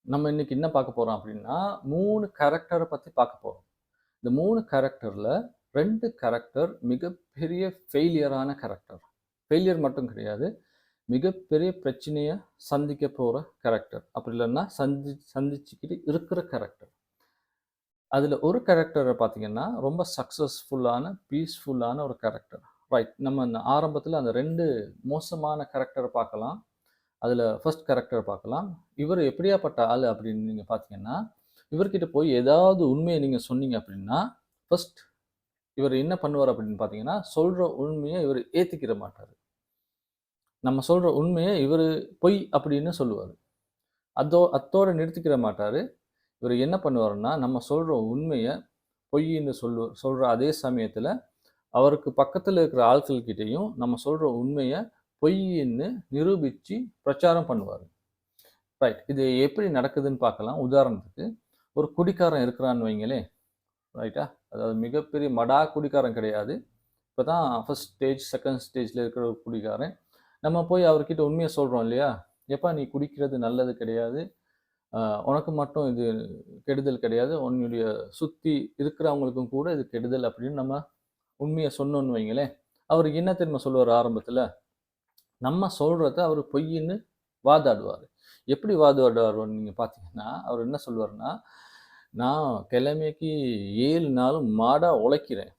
நம்ம இன்னைக்கு என்ன பார்க்க போறோம் அப்படின்னா, 3 கேரக்டர பத்தி பார்க்க போறோம். இந்த 3 கேரக்டர்ல 2 கேரக்டர் மிகப்பெரிய ஃபெயிலியரான கேரக்டர். ஃபெயிலியர் மட்டும் கிடையாது. மிகப்பெரிய பிரச்சனைய சந்திக்க போற கேரக்டர். அப்படி இல்லன்னா சந்திச்சுக்கிட்டு இருக்கிற கேரக்டர். அதுல ஒரு கேரக்டர பார்த்தீங்கன்னா, ரொம்ப சக்சஸ்ஃபுல்லான, பீஸ்ஃபுல்லான ஒரு கேரக்டர். ரைட். நம்ம ஆரம்பத்துல அந்த 2 மோசமான கேரக்டர பார்க்கலாம். அதில ஃபர்ஸ்ட் கேரக்டர் பார்க்கலாம். இவரு எப்படியாப்பட்ட ஆளு அப்படின்னு நீங்க பார்த்தீங்கன்னா, இவர்கிட்ட போய் ஏதாவது உண்மைய நீங்க சொன்னீங்க அப்படின்னா, ஃபர்ஸ்ட் இவரு என்ன பண்ணுவாரு அப்படின்னு பார்த்தீங்கன்னா, சொல்ற உண்மைய இவரு ஏத்துக்கிற மாட்டாரு. நம்ம சொல்ற உண்மைய இவரு பொய் அப்படின்னு சொல்லுவாரு. அத்தோட நிறுத்திக்கிற மாட்டாரு. இவரு என்ன பண்ணுவாருன்னா, நம்ம சொல்ற உண்மைய பொய்ன்னு சொல்ற அதே சமயத்தில, அவருக்கு பக்கத்தில இருக்கிற ஆட்கள் கிட்டயும் நம்ம சொல்ற உண்மைய பொய்ன்னு நிரூபிச்சு பிரச்சாரம் பண்ணுவாரு. ரைட். இது எப்படி நடக்குதுன்னு பார்க்கலாம். உதாரணத்துக்கு, ஒரு குடிகாரன் இருக்கிறான்னு வைங்களேன். ரைட்டா? அதாவது மிகப்பெரிய குடிகாரன் கிடையாது. இப்ப தான் ஃபர்ஸ்ட் ஸ்டேஜ், செகண்ட் ஸ்டேஜ்ல இருக்கிற ஒரு குடிகாரன். நம்ம போய் அவர்கிட்ட உண்மைய சொல்றோம் இல்லையா? "எப்பா நீ குடிக்கிறது நல்லது கிடையாது. அ உனக்கு மட்டும் இது கெடுதல் கிடையாது. உன்னுடைய சுத்தி இருக்கிறவங்களுக்கும் கூட இது கெடுதல்" அப்படின்னு நம்ம உண்மைய சொன்னோம்னு வைங்களேன், அவரு என்ன தெரியுமா சொல்லுவாரு ஆரம்பத்துல? நம்ம சொல்றத அவரு பொய்ன்னு வாதாடுவாரு. எப்படி வாதாடுவாருன்னு நீங்க பார்த்தீங்கன்னா, அவரு என்ன சொல்லுவாருன்னா, "நான் கிழமைக்கு 7 நாளும் மாடா உழைக்கிறேன்.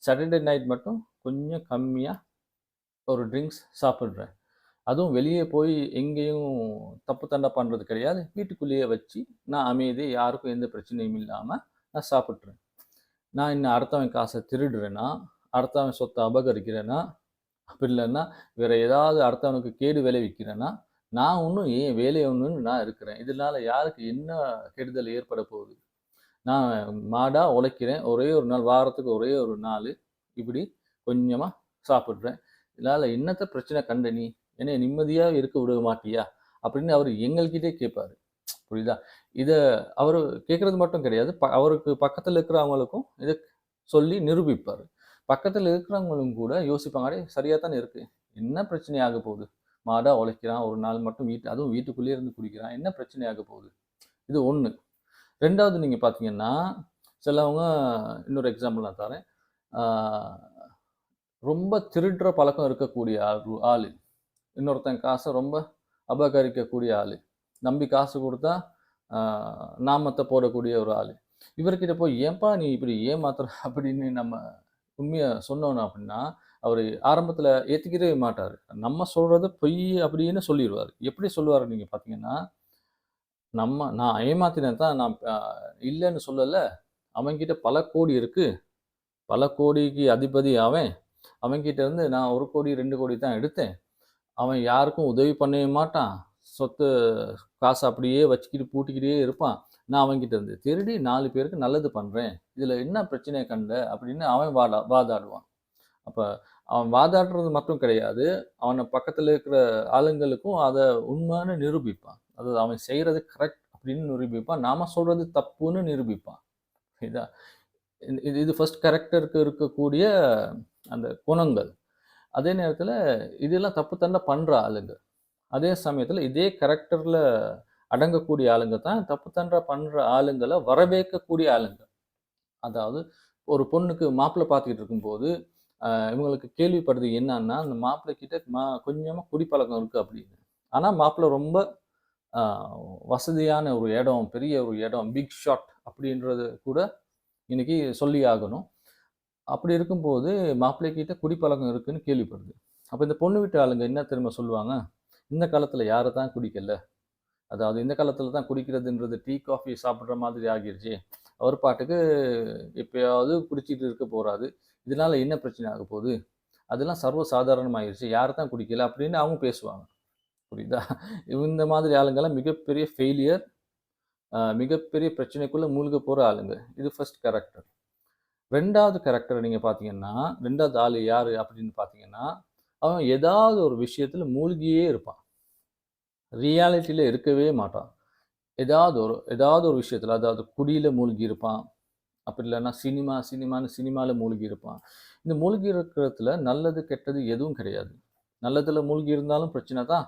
சாட்டர்டே நைட் மட்டும் கொஞ்சம் கம்மியா ஒரு ட்ரிங்க்ஸ் சாப்பிடுறேன். அதுவும் வெளிய போய் எங்கேயும் தப்பு தண்டா பண்றது கிடையாது. வீட்டுக்குள்ளேயே வச்சு நான் அமைதியா யாருக்கும் எந்த பிரச்சனையும் இல்லாம நான் சாப்பிட்டுறேன். நான் என்ன அடுத்தவன் காச திருடுறேனா? அடுத்தவன் சொத்த அபகரிக்கிறேனா? அப்படி இல்லன்னா, வேற ஏதாவது அடுத்தவனுக்கு கேடு விளைவிக்கிறேன்னா, நான் ஒண்ணும் என் வேலை ஒண்ணுன்னு நான் இருக்கிறேன். இதனால யாருக்கு என்ன கெடுதல் ஏற்பட போகுது? நான் மாடா உழைக்கிறேன். ஒரே ஒரு நாள் வாரத்துக்கு ஒரே ஒரு நாளு இப்படி கொஞ்சமா சாப்பிடுறேன். இதனால என்னத்த பிரச்சனை கண்ட நீ? என்னைய நிம்மதியா இருக்க விட மாட்டியா? அப்படின்னு அவரு எங்கள்கிட்டயே கேட்பாரு. புரியுதா? இத அவரு கேட்கறது மட்டும் கிடையாது. அவருக்கு பக்கத்துல இருக்கிறவங்களுக்கும் இத சொல்லி நிரூபிப்பாரு. பக்கத்துல இருக்கிறவங்களும் கூட யோசிப்பாங்க, "அடே சரியா தானே இருக்கு. என்ன பிரச்சனை ஆகப் போகுது? மாடா உழைக்கிறான். ஒரு நாள் மட்டும் அதுவும் வீட்டுக்குள்ளேயே இருந்து குடிக்கிறான். என்ன பிரச்சனை ஆகப் போகுது?" இது 1. 2வது நீங்க பார்த்தீங்கன்னா, சிலவங்க இன்னொரு எக்ஸாம்பிள் நான் தரேன். ஆ ரொம்ப திருடுற பழக்கம் இருக்கக்கூடிய ஆளு. இன்னொருத்தன் காச ரொம்ப அபகரிக்கக்கூடிய ஆளு. நம்பி காசு குடுத்தா, ஆ நாமத்த போடக்கூடிய ஒரு ஆளு. இவர்கிட்ட போய் "ஏன்பா நீ இப்படி ஏமாத்துற?" அப்படின்னு நம்ம உண்மைய சொன்னோம் அப்படின்னா, அவரு ஆரம்பத்துல ஏத்துக்கவே மாட்டாரு. நம்ம சொல்றது பொய் அப்படின்னு சொல்லிருவாரு. எப்படி சொல்லுவாரு நீங்க பார்த்தீங்கன்னா, நான் ஏமாத்தினேன் தான். நான் இல்லன்னு சொல்லல. அவன்கிட்ட பல கோடி இருக்கு. பல கோடிக்கு அதிபதி அவன். அவன்கிட்ட இருந்து நான் 1,00,00,000, 2,00,00,000 தான் எடுத்தேன். அவன் யாருக்கும் உதவி பண்ணவே மாட்டான். சொத்து காச அப்படியே வச்சுக்கிட்டு பூட்டிக்கிட்டே இருப்பான். நான் அவன்கிட்ட இருந்து திருடி 4 பேருக்கு நல்லது பண்றேன். இதுல என்ன பிரச்சனைய கண்ட? அப்படின்னு அவன் வாதாடுவான். அப்ப அவன் வாதாடுறது மட்டும் கிடையாது. அவன பக்கத்துல இருக்கிற ஆளுங்களுக்கும் அத உண்மைன்னு நிரூபிப்பான். அதாவது அவன் செய்றது கரெக்ட் அப்படின்னு நிரூபிப்பான். நாம சொல்றது தப்புன்னு நிரூபிப்பான். புரியுதா? இது இது ஃபர்ஸ்ட் கேரக்டருக்கு இருக்கக்கூடிய அந்த குணங்கள். அதே நேரத்துல இதெல்லாம் தப்பு தண்டா பண்ற ஆளுங்க. அதே சமயத்துல இதே கேரக்டர்ல அடங்கக்கூடிய ஆளுங்க தான் தப்பு தண்டா பண்ற ஆளுங்கள வரவேற்கக்கூடிய ஆளுங்க. அதாவது ஒரு பொண்ணுக்கு மாப்பிள்ளை பார்த்துக்கிட்டு இருக்கும்போது, இவங்களுக்கு கேள்விப்படுது என்னன்னா, அந்த மாப்பிள்ளை கிட்ட கொஞ்சமா குடிப்பழக்கம் இருக்கு அப்படின்னு. ஆனா மாப்பிள்ளை ரொம்ப அ வசதியான ஒரு இடம், பெரிய ஒரு இடம், பிக் ஷாட் அப்படின்றது கூட இன்னைக்கு சொல்லி ஆகணும். அப்படி இருக்கும்போது மாப்பிள்ளை கிட்ட குடிப்பழக்கம் இருக்குன்னு கேள்விப்படுது. அப்ப இந்த பொண்ணு வீட்டு ஆளுங்க என்ன தெரியுமா சொல்லுவாங்க? இந்த காலத்துல யாரு தான் குடிக்கல? அதாவது இந்த காலத்துல தான் குடிக்கிறதுன்றது டீ, காஃபி சாப்பிடுற மாதிரி ஆகிருச்சே. அவர் பாட்டுக்கு எப்பயாவது குடிச்சிட்டு இருக்க போறாரு. இதனால என்ன பிரச்சனை ஆகப் போகுது? அதெல்லாம் சர்வ சாதாரணமாயிருச்சு. யாரு தான் குடிக்கல அப்படின்னு அவங்க பேசுவாங்க. புரியுதா? இந்த மாதிரி ஆளுங்கலாம் மிகப்பெரிய ஃபெயிலியர். மிகப்பெரிய பிரச்சனைக்குள்ள மூழ்கப் போற ஆளுங்க. இது ஃபர்ஸ்ட் கேரக்டர். 2வது கேரக்டர் நீங்க பார்த்தீங்கன்னா, 2வது ஆளு யாரு அப்படின்னு பார்த்தீங்கன்னா, அவன் ஏதாவது ஒரு விஷயத்துல மூழ்கியே இருப்பான். ரியாலிட்டில இருக்கவே மாட்டான். ஏதாவது ஒரு விஷயத்துல, அதாவது குடியில மூழ்கி இருப்பான். அப்படி இல்லன்னா சினிமான்னு மூழ்கி இருப்பான். இந்த மூழ்கி இருக்கிறதுல நல்லது, கெட்டது எதுவும் கிடையாது. நல்லதுல மூழ்கி இருந்தாலும் பிரச்சனை தான்.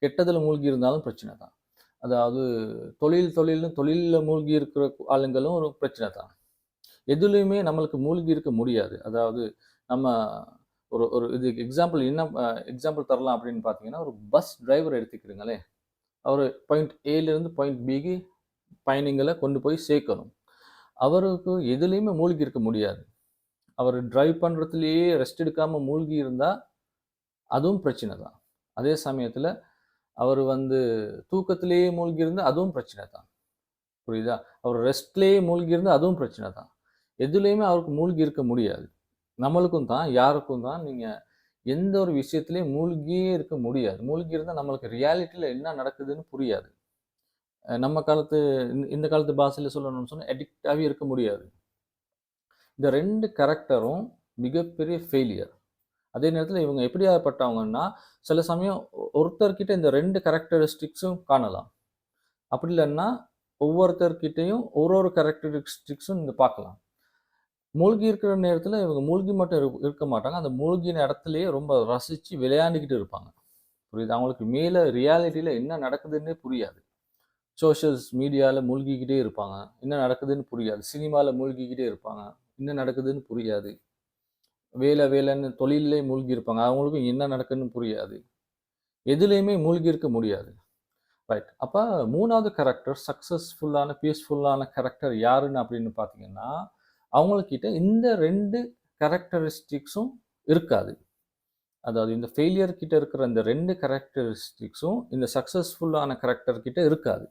கெட்டதுல மூழ்கி இருந்தாலும் பிரச்சனை தான். அதாவது தொழில்னு தொழில்ல மூழ்கி இருக்கிற ஆளுங்களும் ஒரு பிரச்சனை தான். எதுலயுமே நம்மளுக்கு மூழ்கி இருக்க முடியாது. அதாவது நம்ம ஒரு ஒரு இதுக்கு எக்ஸாம்பிள் தரலாம் அப்படின்னு பார்த்தீங்கன்னா, ஒரு பஸ் டிரைவர் எடுத்துக்கிடுங்களேன். அவரு பாயிண்ட் ஏலேருந்து பாயிண்ட் பிக்கு பயணிகள கொண்டு போய் சேர்க்கணும். அவருக்கு எதுலயுமே மூழ்கி இருக்க முடியாது. அவரு டிரைவ் பண்றதுலயே ரெஸ்ட் எடுக்காம மூழ்கி இருந்தா, அதுவும் பிரச்சனை தான். அதே சமயத்துல அவரு வந்து தூக்கத்திலேயே மூழ்கி இருந்தா, அதுவும் பிரச்சனை தான். புரியுதா? அவர் ரெஸ்ட்லயே மூழ்கி இருந்தா, அதுவும் பிரச்சனை தான். எதுலயுமே அவருக்கு மூழ்கி இருக்க முடியாது. நம்மளுக்கும் தான், யாருக்கும் தான் நீங்க எந்த ஒரு விஷயத்திலயும் மூழ்கியே இருக்க முடியாது. மூழ்கி இருந்தா நம்மளுக்கு ரியாலிட்டில என்ன நடக்குதுன்னு புரியாது. நம்ம காலத்து இந்த காலத்து பாஷையில சொல்லணும்னு சொன்னா, அடிக்ட்டாவே இருக்க முடியாது. இந்த 2 கேரக்டரும் மிகப்பெரிய ஃபெயிலியர். அதே நேரத்தில இவங்க எப்படியாப்பட்டவங்கன்னா, சில சமயம் ஒருத்தர்கிட்ட இந்த 2 கேரக்டரிஸ்டிக்ஸும் காணலாம். அப்படி இல்லன்னா, ஒவ்வொருத்தர்கிட்டயும் ஒரு கேரக்டரிஸ்டிக்ஸும் நீங்க பார்க்கலாம். மூழ்கி இருக்கிற நேரத்தில இவங்க மூழ்கி மட்டும் இருக்க மாட்டாங்க. அந்த மூழ்கின இடத்திலேயே ரொம்ப ரசிச்சு விளையாண்டுக்கிட்டு இருப்பாங்க. புரியுதா? அவங்களுக்கு மேல ரியாலிட்டில என்ன நடக்குதுன்னே புரியாது. சோஷியல்ஸ் மீடியால மூழ்கிக்கிட்டே இருப்பாங்க. என்ன நடக்குதுன்னு புரியாது. சினிமால மூழ்கிக்கிட்டே இருப்பாங்க. என்ன நடக்குதுன்னு புரியாது. வேலைன்னு தொழில்லே மூழ்கி இருப்பாங்க. அவங்களுக்கும் என்ன நடக்குதுன்னு புரியாது. எதுலயுமே மூழ்கி இருக்க முடியாது. ரைட். அப்ப 3வது கேரக்டர் சக்சஸ்ஃபுல்லான, பீஸ்ஃபுல்லான கேரக்டர் யாருன்னு அப்படின்னு பார்த்தீங்கன்னா, அவங்ககிட்ட இந்த 2 கேரக்டரிஸ்டிக்ஸும் இருக்காது. அதாவது இந்த ஃபெயிலியர் கிட்ட இருக்கிற இந்த 2 கேரக்டரிஸ்டிக்ஸும் இந்த சக்சஸ்ஃபுல்லான கேரக்டர் கிட்ட இருக்காது.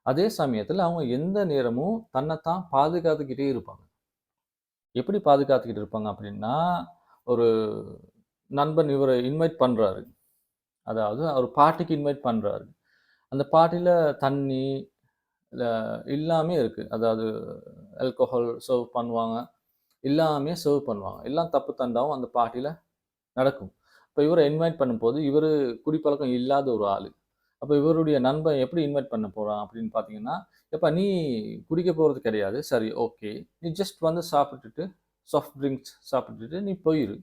அதே சமயத்துல அவங்க எந்த நேரமும் தன்னைத்தான் பாதுகாத்துக்கிட்டே இருப்பாங்க. எப்படி பாதுகாத்துக்கிட்டு இருப்பாங்க அப்படின்னா, ஒரு நண்பன் இவர இன்வைட் பண்றாரு. அதாவது அவர் பார்ட்டிக்கு இன்வைட் பண்றாரு. அந்த பார்ட்டில தண்ணி, ல எல்லாமே இருக்கு. அதாவது ஆல்கோஹால் சர்வ் பண்ணுவாங்க. எல்லாமே சர்வ் பண்ணுவாங்க. எல்லாம் தப்பு தண்டாவும் அந்த பார்ட்டில நடக்கும். இப்ப இவர இன்வைட் பண்ணும்போது, இவரு குடிப்பழக்கம் இல்லாத ஒரு ஆளு. அப்ப இவருடைய நண்பன் எப்படி இன்வைட் பண்ண போறான் அப்படின்னு பார்த்தீங்கன்னா, "எப்பா நீ குடிக்க போறது கிடையாது. சரி ஓகே. நீ ஜஸ்ட் வந்து சாப்பிட்டுட்டு, சாஃப்ட் ட்ரிங்க்ஸ் சாப்பிட்டுட்டு நீ போயிரு.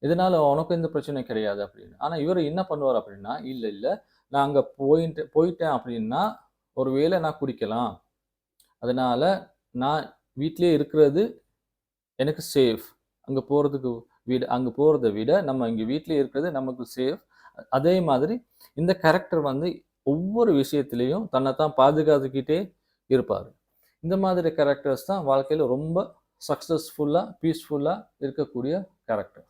இதனால உனக்கும் எந்த பிரச்சனையும் கிடையாது" அப்படின்னு. ஆனா இவரு என்ன பண்ணுவாரு அப்படின்னா, "இல்ல, இல்ல. நான் அங்க போயிட்டேன் அப்படின்னா, ஒரு வேளை நான் குடிக்கலாம். அதனால நான் வீட்லயே இருக்கிறது எனக்கு சேஃப். அங்க போறத விட நம்ம இங்க வீட்லயே இருக்கிறது நமக்கு சேஃப். அதே மாதிரி இந்த கேரக்டர் வந்து ஒவ்வொரு விஷயத்திலயும் தன்னைத்தான் பாதுகாத்துக்கிட்டே இருப்பாரு. இந்த மாதிரி கேரக்டர்ஸ் தான் வாழ்க்கையில ரொம்ப சக்சஸ்ஃபுல்லா, பீஸ்ஃபுல்லா இருக்கக்கூடிய கேரக்டர்.